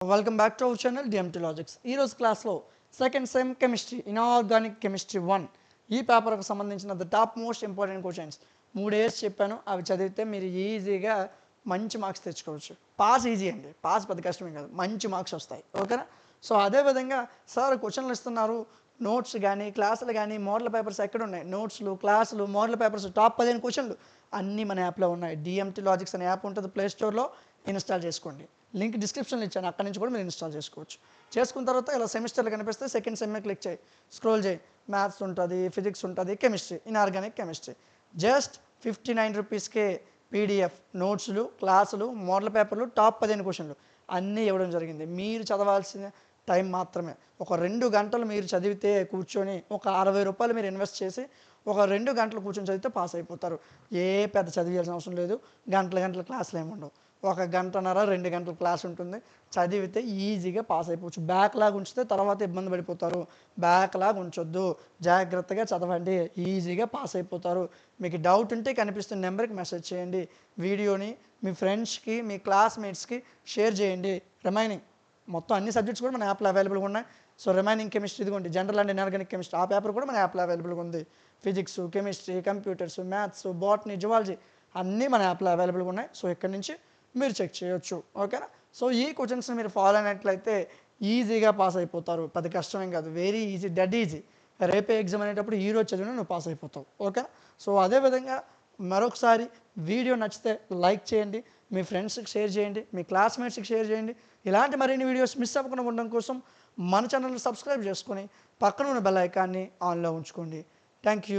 Welcome back to our channel DMT logics. ఈరోజు క్లాస్లో second sem chemistry inorganic chemistry 1 ఈ పేపర్కి సంబంధించిన the top most important questions 3 years చెప్పాను. అవి చదివితే మీరు ఈజీగా మంచి మార్క్స్ తెచ్చుకోవచ్చు. పాస్ ఈజీ అండి, పాస్ పెద్ద కష్టమే కాదు, మంచి మార్క్స్ వస్తాయి. ఓకేనా? సో అదేవిధంగా సార్ క్వశ్చన్లు ఇస్తున్నారు, నోట్స్ కానీ క్లాసులు కానీ మోడల్ పేపర్స్ ఎక్కడ ఉన్నాయి? నోట్స్లు, క్లాసులు, మోడల్ పేపర్స్ టాప్ 15 క్వశ్చన్లు అన్నీ మన యాప్లో ఉన్నాయి. డిఎంటీ లాజిక్స్ అనే యాప్ ఉంటుంది, ప్లే స్టోర్లో ఇన్స్టాల్ చేసుకోండి. లింక్ డిస్క్రిప్షన్లో ఇచ్చాను, అక్కడి నుంచి కూడా మీరు ఇన్స్టాల్ చేసుకోవచ్చు. చేసుకున్న తర్వాత ఇలా సెమిస్టర్లు కనిపిస్తే సెకండ్ సెమ్ క్లిక్ చేయి, స్క్రోల్ చేయి. మ్యాథ్స్ ఉంటుంది, ఫిజిక్స్ ఉంటుంది, కెమిస్ట్రీ, ఇన్ఆర్గానిక్ కెమిస్ట్రీ. జస్ట్ 59 రూపీస్కే పీడిఎఫ్ నోట్స్లు, క్లాసులు, మోడల్ పేపర్లు, టాప్ 15 క్వశ్చన్లు అన్నీ ఇవ్వడం జరిగింది. మీరు చదవాల్సిన టైం మాత్రమే ఒక 2 గంటలు మీరు చదివితే కూర్చొని ఒక 60 రూపాయలు మీరు ఇన్వెస్ట్ చేసి ఒక 2 గంటలు కూర్చొని చదివితే పాస్ అయిపోతారు. ఏ పెద్ద చదివాల్సిన అవసరం లేదు. గంటల క్లాసులు ఏమి ఉండవు. 1 గంటన్నర 2 గంటల క్లాస్ ఉంటుంది. చదివితే ఈజీగా పాస్ అయిపోవచ్చు. బ్యాక్లాగ్ ఉంచితే తర్వాత ఇబ్బంది పడిపోతారు. బ్యాక్లాగ్ ఉంచొద్దు, జాగ్రత్తగా చదవండి, ఈజీగా పాస్ అయిపోతారు. మీకు డౌట్ ఉంటే కనిపిస్తున్న నెంబర్కి మెసేజ్ చేయండి. వీడియోని మీ ఫ్రెండ్స్కి, మీ క్లాస్మేట్స్కి షేర్ చేయండి. రిమైనింగ్ మొత్తం అన్ని సబ్జెక్ట్స్ కూడా మన యాప్లో అవైలబుల్గా ఉన్నాయి. సో రిమైనింగ్ కెమిస్ట్రీ ఇదిగోండి, జనరల్ అండ్ ఇన్ఆర్గానిక్ కెమిస్ట్రీ ఆ పేపర్ కూడా మన యాప్లో అవైలబుల్గా ఉంది. Physics, chemistry, computers, maths, botany, zoology అన్నీ మన యాప్లో అవైలబుల్గా ఉన్నాయి. సో ఇక్కడ నుంచి మీరు చెక్ చేయొచ్చు. ఓకేనా? సో ఈ క్వశ్చన్స్ని మీరు ఫాలో అయినట్లయితే ఈజీగా పాస్ అయిపోతారు. పెద్ద కష్టమేం కాదు, వెరీ ఈజీ, డెడ్ ఈజీ. రేపే ఎగ్జామ్ అనేటప్పుడు ఈ రోజు చదివినా నువ్వు పాస్ అయిపోతావు. ఓకేనా? సో అదేవిధంగా మరొకసారి వీడియో నచ్చితే లైక్ చేయండి, మీ ఫ్రెండ్స్కి షేర్ చేయండి, మీ క్లాస్మేట్స్కి షేర్ చేయండి. ఇలాంటి మరిన్ని వీడియోస్ మిస్ అవ్వకుండా ఉండడం కోసం మన ఛానల్ని సబ్స్క్రైబ్ చేసుకొని పక్కన ఉన్న బెల్ ఐకాన్ని ఆన్లో ఉంచుకోండి. Thank you.